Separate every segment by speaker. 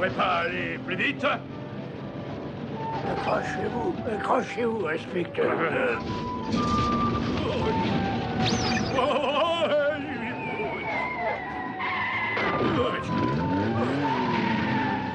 Speaker 1: pourrait pas aller plus vite?
Speaker 2: Accrochez-vous, inspecteur.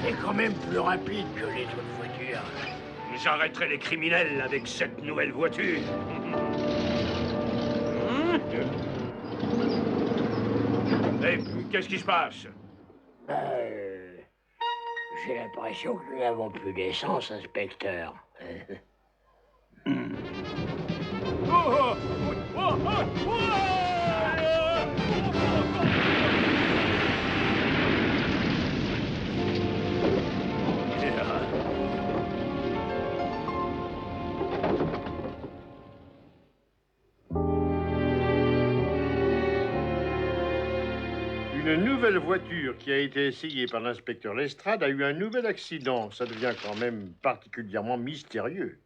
Speaker 2: C'est quand même plus rapide que les autres voitures.
Speaker 1: J'arrêterai les criminels avec cette nouvelle voiture. Et qu'est-ce qui se passe?
Speaker 2: J'ai l'impression que nous n'avons plus d'essence, inspecteur.
Speaker 3: Une nouvelle voiture qui a été essayée par l'inspecteur Lestrade a eu un nouvel accident. Ça devient quand même particulièrement mystérieux.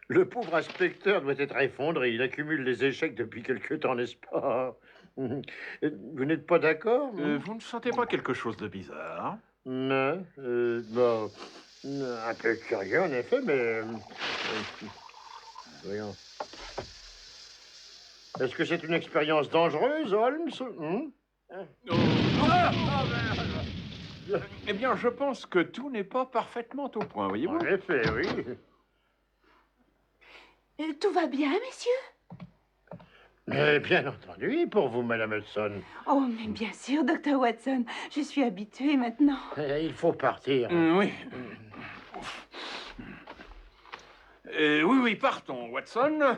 Speaker 3: Le pauvre inspecteur doit être effondré. Il accumule les échecs depuis quelque temps, n'est-ce pas? Vous n'êtes pas d'accord?
Speaker 4: Vous ne sentez pas quelque chose de bizarre?
Speaker 3: Non. Bon, un peu curieux, en effet, mais... voyons. Est-ce que c'est une expérience dangereuse, Holmes?
Speaker 4: Eh bien, je pense que tout n'est pas parfaitement au point, voyez-vous?
Speaker 3: En effet, oui.
Speaker 5: Tout va bien, messieurs?
Speaker 3: Mais bien entendu, pour vous, Madame Hudson.
Speaker 5: Oh, mais bien sûr, Dr. Watson. Je suis habituée maintenant.
Speaker 3: Il faut partir.
Speaker 4: Oui. Oui, partons, Watson.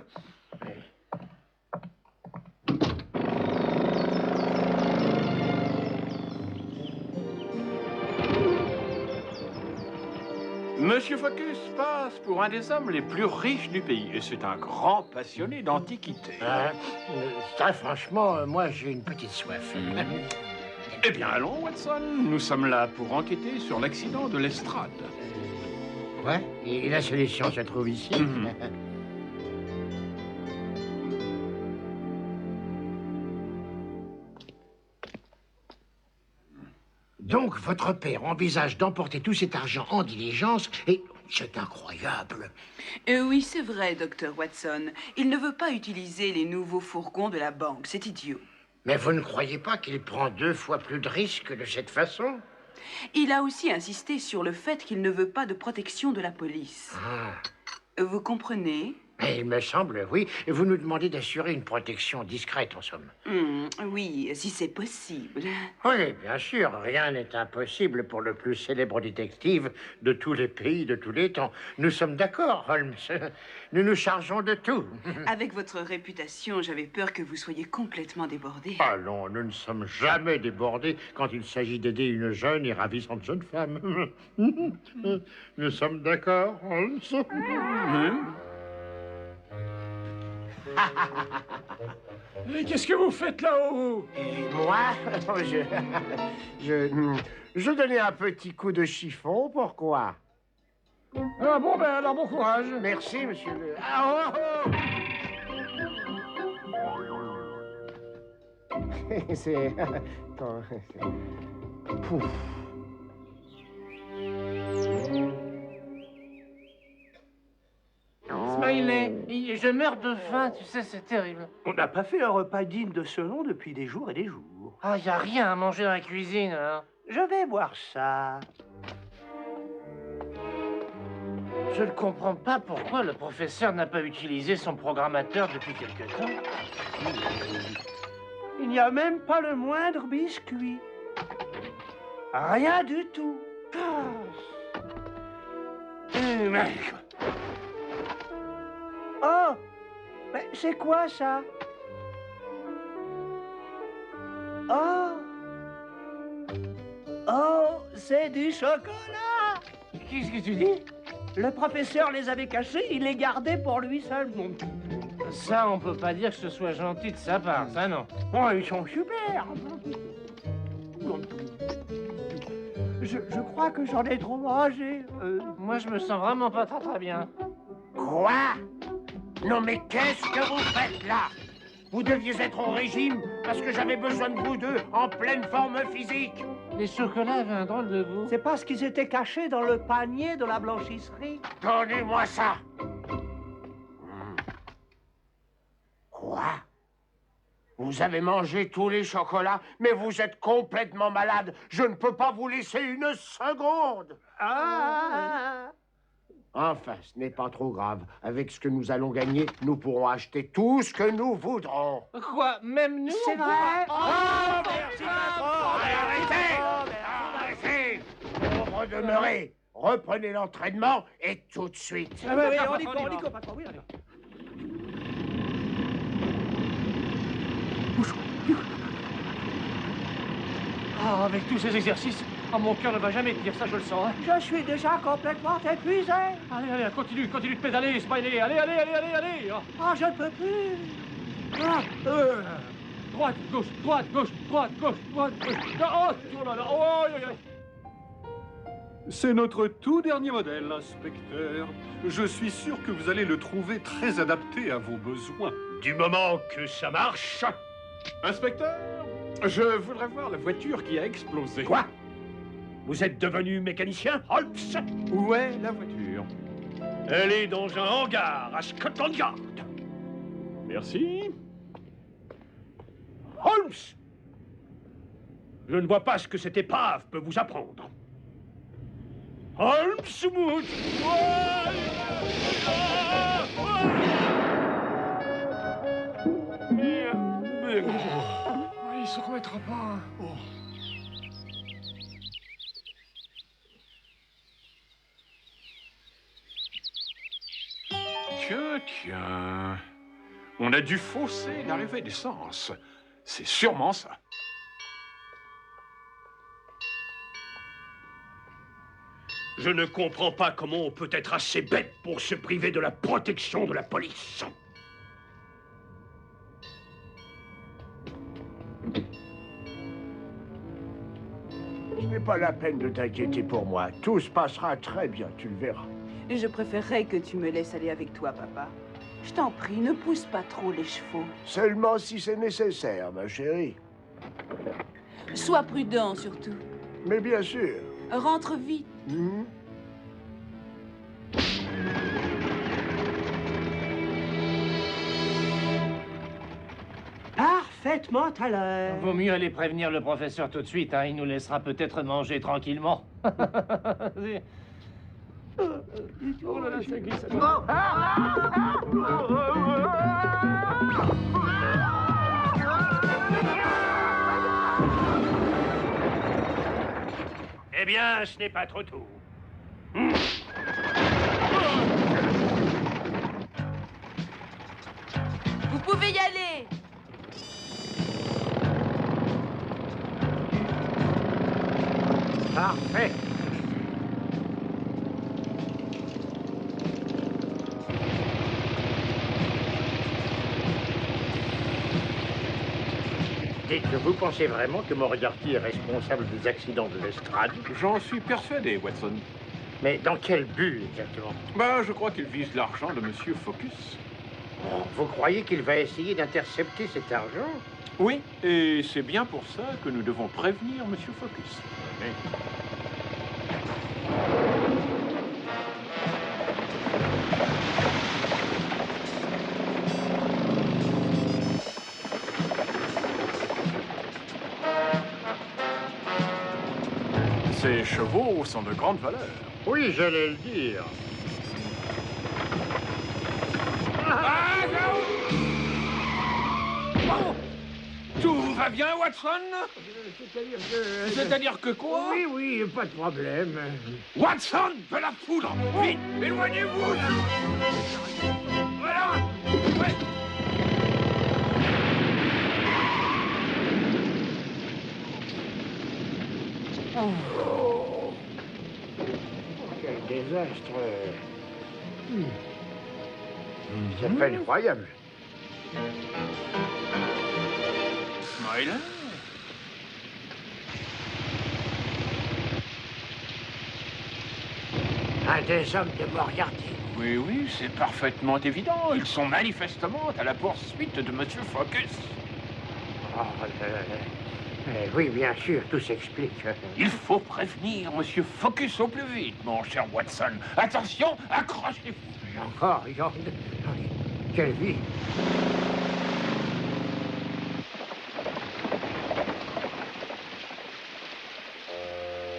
Speaker 4: Monsieur Focus passe pour un des hommes les plus riches du pays et c'est un grand passionné d'antiquité.
Speaker 2: Très franchement, moi, j'ai une petite soif.
Speaker 4: Eh bien, allons, Watson. Nous sommes là pour enquêter sur l'accident de l'Estrade.
Speaker 2: Ouais, et la solution se trouve ici. Donc, votre père envisage d'emporter tout cet argent en diligence et... C'est incroyable.
Speaker 5: Oui, c'est vrai, Dr. Watson. Il ne veut pas utiliser les nouveaux fourgons de la banque. C'est idiot.
Speaker 2: Mais vous ne croyez pas qu'il prend 2 fois plus de risques de cette façon?
Speaker 5: Il a aussi insisté sur le fait qu'il ne veut pas de protection de la police. Vous comprenez?
Speaker 2: Il me semble, oui. Vous nous demandez d'assurer une protection discrète, en somme.
Speaker 5: Oui, si c'est possible.
Speaker 2: Oui, bien sûr. Rien n'est impossible pour le plus célèbre détective de tous les pays, de tous les temps. Nous sommes d'accord, Holmes. Nous nous chargeons de tout.
Speaker 5: Avec votre réputation, j'avais peur que vous soyez complètement débordé.
Speaker 3: Allons, nous ne sommes jamais débordés quand il s'agit d'aider une jeune et ravissante jeune femme. Nous sommes d'accord, Holmes?
Speaker 1: Qu'est-ce que vous faites là-haut?
Speaker 6: Et moi, je donnais un petit coup de chiffon, pourquoi?
Speaker 1: Ah bon, ben alors bon courage.
Speaker 6: Merci, monsieur le... Ah, oh, oh. C'est... Pouf.
Speaker 7: Smiley, je meurs de faim, tu sais, c'est terrible.
Speaker 8: On n'a pas fait un repas digne de ce nom depuis des jours et des jours.
Speaker 7: Ah, y a rien à manger dans la cuisine, hein.
Speaker 8: Je vais voir ça.
Speaker 7: Je ne comprends pas pourquoi le professeur n'a pas utilisé son programmateur depuis quelque temps.
Speaker 8: Il n'y a même pas le moindre biscuit. Rien du tout. Oh, mais c'est quoi ça? Oh, c'est du chocolat.
Speaker 7: Qu'est-ce que tu dis?
Speaker 8: Le professeur les avait cachés, il les gardait pour lui seul.
Speaker 7: Ça, on peut pas dire que ce soit gentil de sa part, ça non.
Speaker 8: Oh, ils sont super. Je crois que j'en ai trop mangé.
Speaker 7: Moi, je me sens vraiment pas très bien.
Speaker 6: Quoi? Non, mais qu'est-ce que vous faites là? Vous deviez être au régime parce que j'avais besoin de vous deux en pleine forme physique.
Speaker 7: Les chocolats avaient un drôle de goût.
Speaker 8: C'est parce qu'ils étaient cachés dans le panier de la blanchisserie.
Speaker 6: Donnez-moi ça. Quoi? Vous avez mangé tous les chocolats, mais vous êtes complètement malade. Je ne peux pas vous laisser une seconde. Enfin, ce n'est pas trop grave. Avec ce que nous allons gagner, nous pourrons acheter tout ce que nous voudrons.
Speaker 7: Quoi? Même nous?
Speaker 8: C'est vrai?
Speaker 6: Merci, patron. Arrêtez! Pour demeurer, reprenez l'entraînement et tout de suite.
Speaker 8: Oui, on y go, patron. Oui, on y va.
Speaker 7: Ah, avec tous ces exercices, mon cœur ne va jamais tenir, ça je le sens. Hein.
Speaker 8: Je suis déjà complètement épuisé.
Speaker 7: Allez, continue de pédaler, Smiley. Allez.
Speaker 8: Ah, je ne peux plus.
Speaker 7: Droite, gauche. Oh là là, oh.
Speaker 9: C'est notre tout dernier modèle, inspecteur. Je suis sûr que vous allez le trouver très adapté à vos besoins.
Speaker 1: Du moment que ça marche.
Speaker 4: Inspecteur, je voudrais voir la voiture qui a explosé.
Speaker 1: Quoi? Vous êtes devenu mécanicien, Holmes?
Speaker 4: Où est la voiture?
Speaker 1: Elle est dans un hangar à Scotland Yard.
Speaker 4: Merci.
Speaker 1: Holmes! Je ne vois pas ce que cette épave peut vous apprendre. Holmes!
Speaker 6: Il se remettra pas.
Speaker 4: Tiens. On a dû fausser l'arrivée d'essence. C'est sûrement ça.
Speaker 1: Je ne comprends pas comment on peut être assez bête pour se priver de la protection de la police.
Speaker 6: Ce n'est pas la peine de t'inquiéter pour moi. Tout se passera très bien, tu le verras.
Speaker 5: Je préférerais que tu me laisses aller avec toi, papa. Je t'en prie, ne pousse pas trop les chevaux.
Speaker 6: Seulement si c'est nécessaire, ma chérie.
Speaker 5: Sois prudent, surtout.
Speaker 6: Mais bien sûr.
Speaker 5: Rentre vite.
Speaker 8: Parfaitement à l'heure.
Speaker 7: Vaut mieux aller prévenir le professeur tout de suite, hein. Il nous laissera peut-être manger tranquillement. Oh là là, ça glisse.
Speaker 1: Eh bien, ce n'est pas trop tôt.
Speaker 5: Vous pouvez y aller.
Speaker 2: Parfait. Dites, vous pensez vraiment que Moriarty est responsable des accidents de l'estrade?
Speaker 4: J'en suis persuadé, Watson.
Speaker 2: Mais dans quel but exactement?
Speaker 4: Je crois qu'il vise l'argent de Monsieur Focus.
Speaker 2: Vous croyez qu'il va essayer d'intercepter cet argent?
Speaker 4: Oui, et c'est bien pour ça que nous devons prévenir Monsieur Focus. Ces chevaux sont de grande valeur.
Speaker 2: Oui, j'allais le dire.
Speaker 4: Tout va bien, Watson? C'est-à-dire que quoi?
Speaker 2: Oui, pas de problème.
Speaker 4: Watson, de la foudre! Vite, éloignez-vous! Voilà! Ouais.
Speaker 2: Oh, quel désastre. C'est pas incroyable.
Speaker 4: Smiler?
Speaker 2: Un des hommes de Moriarty.
Speaker 4: Oui, c'est parfaitement évident. Ils sont manifestement à la poursuite de Monsieur Focus.
Speaker 2: Oh, Oui, bien sûr, tout s'explique.
Speaker 4: Il faut prévenir Monsieur Focus au plus vite, mon cher Watson. Attention, accrochez-vous.
Speaker 2: Encore, quelle vie.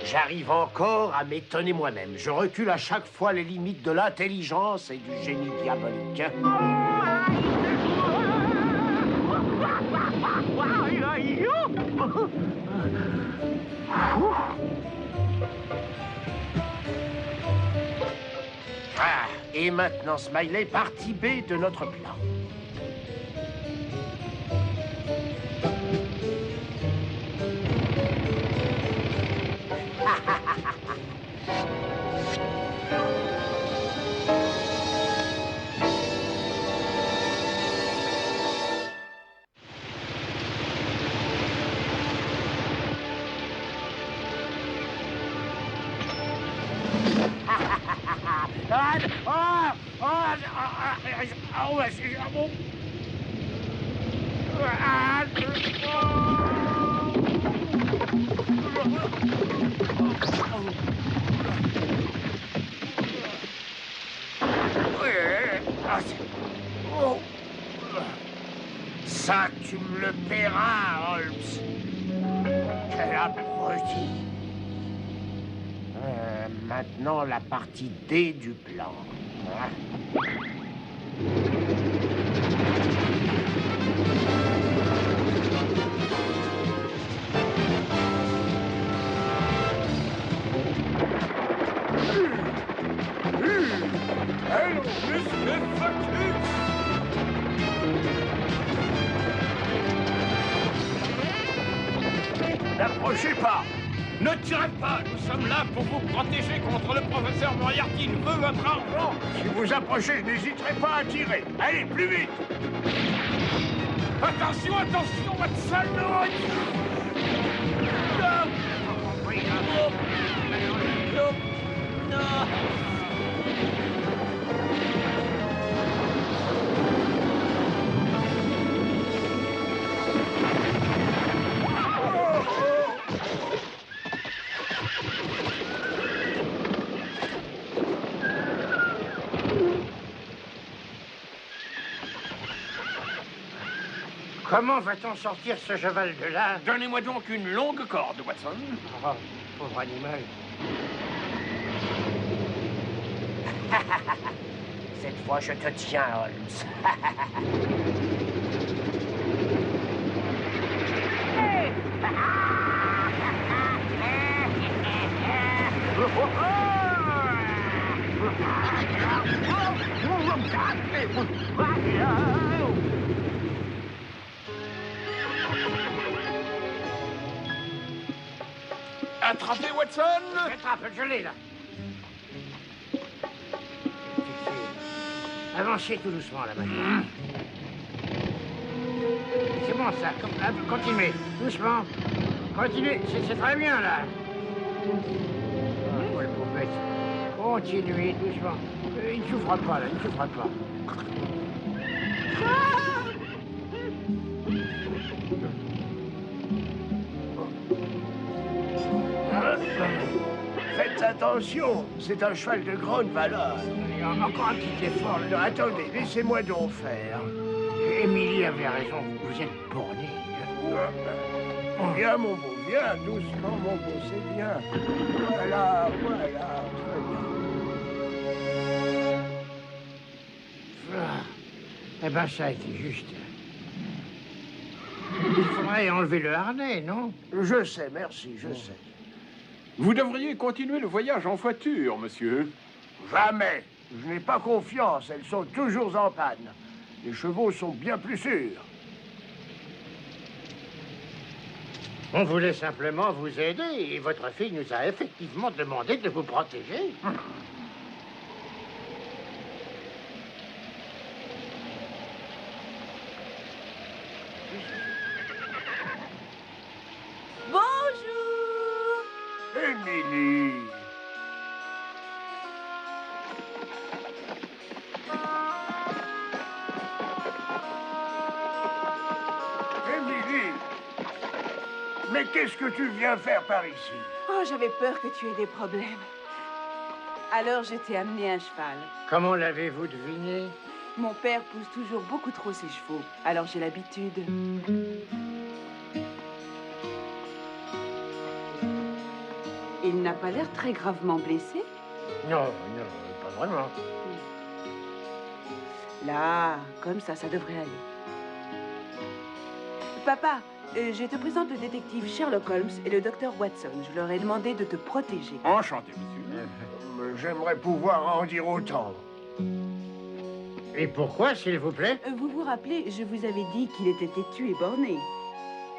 Speaker 6: J'arrive encore à m'étonner moi-même. Je recule à chaque fois les limites de l'intelligence et du génie diabolique. Ah, et maintenant, Smiley, partie B de notre plan. Ça, tu me le paieras, Holmes. Quel abruti. Maintenant, la partie D du plan.
Speaker 4: Allons, Monsieur Focus! N'approchez pas! Ne tirez pas! Nous sommes là pour vous protéger contre le professeur Moriarty. Il veut votre argent!
Speaker 6: Si vous approchez, je n'hésiterai pas à tirer. Allez, plus vite!
Speaker 4: Attention, attention, Watson!
Speaker 2: Comment va-t-on sortir ce cheval de là?
Speaker 4: Donnez-moi donc une longue corde, Watson.
Speaker 2: Oh, pauvre animal.
Speaker 6: Cette fois, je te tiens, Holmes.
Speaker 4: Attrapez, Watson!
Speaker 2: Attrape, je l'ai là. Avancez tout doucement là maintenant. C'est bon ça, continuez, doucement. Continuez, c'est très bien là. Oh, le pauvre bête. Continuez doucement. Il ne souffre pas là, il ne souffre pas.
Speaker 6: Faites attention, c'est un cheval de grande valeur.
Speaker 2: Encore un petit effort là.
Speaker 6: Non, attendez, laissez-moi donc faire.
Speaker 2: Émilie avait raison, vous êtes borné.
Speaker 6: Viens, mon beau, viens, doucement, mon beau, c'est bien. Voilà, voilà, très bien.
Speaker 2: Eh ben, ça a été juste. Il faudrait enlever le harnais, non?
Speaker 6: Je sais, merci, je sais.
Speaker 4: Vous devriez continuer le voyage en voiture, monsieur.
Speaker 6: Jamais. Je n'ai pas confiance, elles sont toujours en panne. Les chevaux sont bien plus sûrs.
Speaker 2: On voulait simplement vous aider et votre fille nous a effectivement demandé de vous protéger.
Speaker 5: Bonjour!
Speaker 6: Émilie. Émilie. Mais qu'est-ce que tu viens faire par ici?
Speaker 5: Oh, j'avais peur que tu aies des problèmes. Alors je t'ai amené un cheval.
Speaker 2: Comment l'avez-vous deviné?
Speaker 5: Mon père pousse toujours beaucoup trop ses chevaux, alors j'ai l'habitude. Il n'a pas l'air très gravement blessé.
Speaker 2: Non, non, pas vraiment.
Speaker 5: Là, comme ça devrait aller. Papa, je te présente le détective Sherlock Holmes et le docteur Watson. Je leur ai demandé de te protéger.
Speaker 4: Enchanté, monsieur.
Speaker 6: J'aimerais pouvoir en dire autant.
Speaker 2: Et pourquoi, s'il vous plaît?
Speaker 5: Vous vous rappelez, je vous avais dit qu'il était têtu et borné.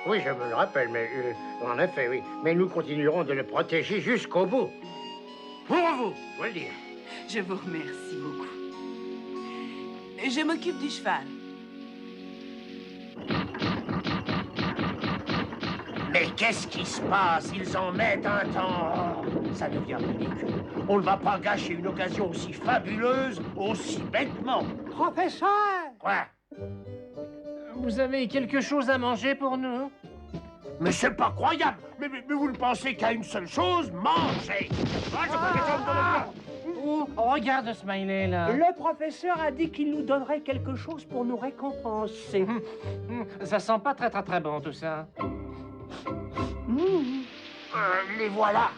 Speaker 2: Oui, je me le rappelle, mais en effet, oui. Mais nous continuerons de le protéger jusqu'au bout. Pour vous, je dois le dire.
Speaker 5: Je vous remercie beaucoup. Je m'occupe du cheval.
Speaker 6: Mais qu'est-ce qui se passe? Ils en mettent un temps. Ça devient ridicule. On ne va pas gâcher une occasion aussi fabuleuse, aussi bêtement.
Speaker 8: Professeur!
Speaker 6: Quoi?
Speaker 7: Vous avez quelque chose à manger pour nous?
Speaker 6: Mais c'est pas croyable. Mais vous ne pensez qu'à une seule chose, manger.
Speaker 7: Oh, regarde Smiley, là.
Speaker 8: Le professeur a dit qu'il nous donnerait quelque chose pour nous récompenser.
Speaker 7: Ça sent pas très bon, tout ça.
Speaker 6: Les voilà.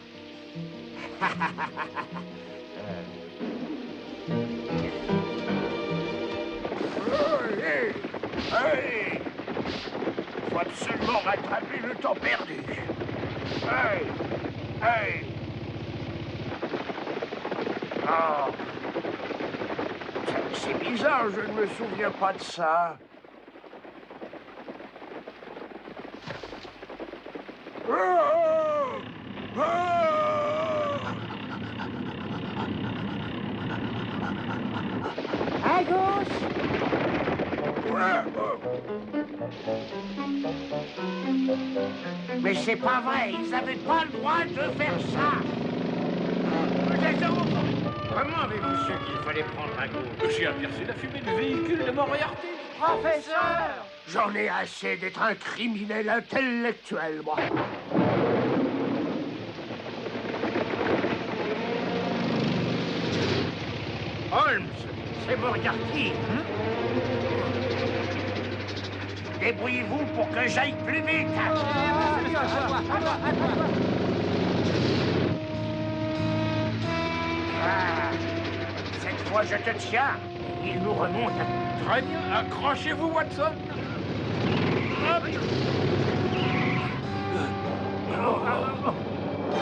Speaker 6: Hey! Faut absolument rattraper le temps perdu. Hey! Hey! Oh! C'est bizarre, je ne me souviens pas de ça. Oh! Oh!
Speaker 8: À gauche!
Speaker 6: Mais c'est pas vrai, ils n'avaient pas le droit de faire ça.
Speaker 2: Comment avez-vous su qu'il fallait prendre un coup?
Speaker 4: J'ai aperçu la fumée du véhicule de Moriarty.
Speaker 8: Professeur!
Speaker 6: J'en ai assez d'être un criminel intellectuel, moi.
Speaker 2: Holmes, c'est Moriarty.
Speaker 6: Débrouillez-vous pour que j'aille plus vite. Ah, cette fois, je te tiens. Il nous remonte.
Speaker 4: Très bien, accrochez-vous, Watson.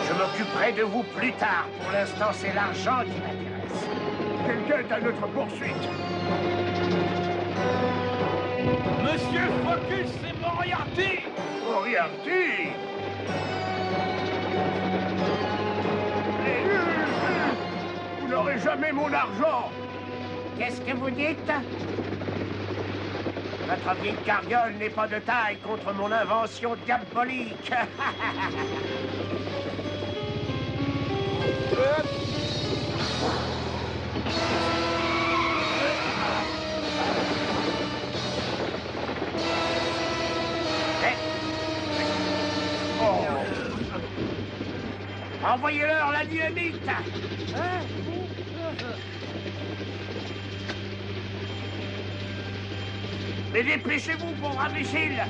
Speaker 6: Je m'occuperai de vous plus tard. Pour l'instant, c'est l'argent qui m'intéresse. Quelqu'un est à notre poursuite.
Speaker 4: Monsieur Focus, c'est Moriarty.
Speaker 6: Moriarty! Vous n'aurez jamais mon argent! Qu'est-ce que vous dites? Votre vieille carriole n'est pas de taille contre mon invention diabolique. Envoyez-leur la dynamite! Mais dépêchez-vous, pauvre imbécile!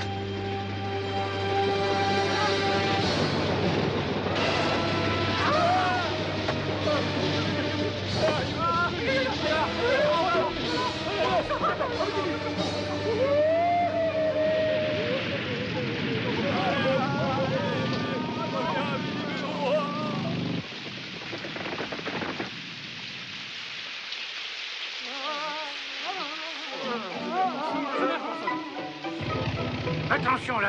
Speaker 2: Attention là.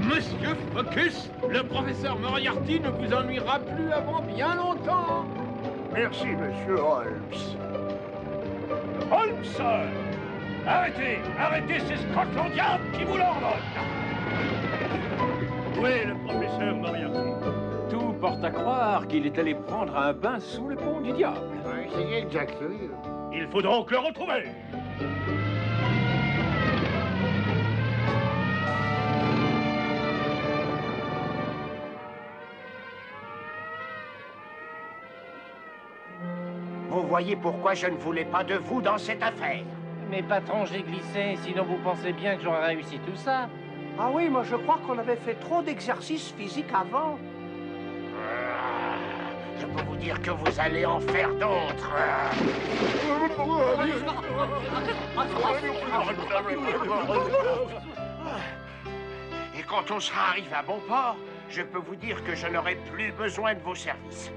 Speaker 4: Monsieur Focus, le professeur Moriarty ne vous ennuiera plus avant bien longtemps.
Speaker 6: Merci, monsieur Holmes.
Speaker 1: Holmes! Arrêtez! Arrêtez, c'est Scotland Yard qui vous l'ordonne! Où est le professeur Moriarty?
Speaker 4: Tout porte à croire qu'il est allé prendre un bain sous le pont du diable.
Speaker 2: Oui, c'est exact, oui.
Speaker 1: Il faut donc le retrouver.
Speaker 6: Vous voyez pourquoi je ne voulais pas de vous dans cette affaire.
Speaker 7: Mais patron, j'ai glissé, sinon vous pensez bien que j'aurais réussi tout ça.
Speaker 8: Ah oui, moi je crois qu'on avait fait trop d'exercices physiques avant.
Speaker 6: Je peux vous dire que vous allez en faire d'autres. Et quand on sera arrivé à bon port, je peux vous dire que je n'aurai plus besoin de vos services.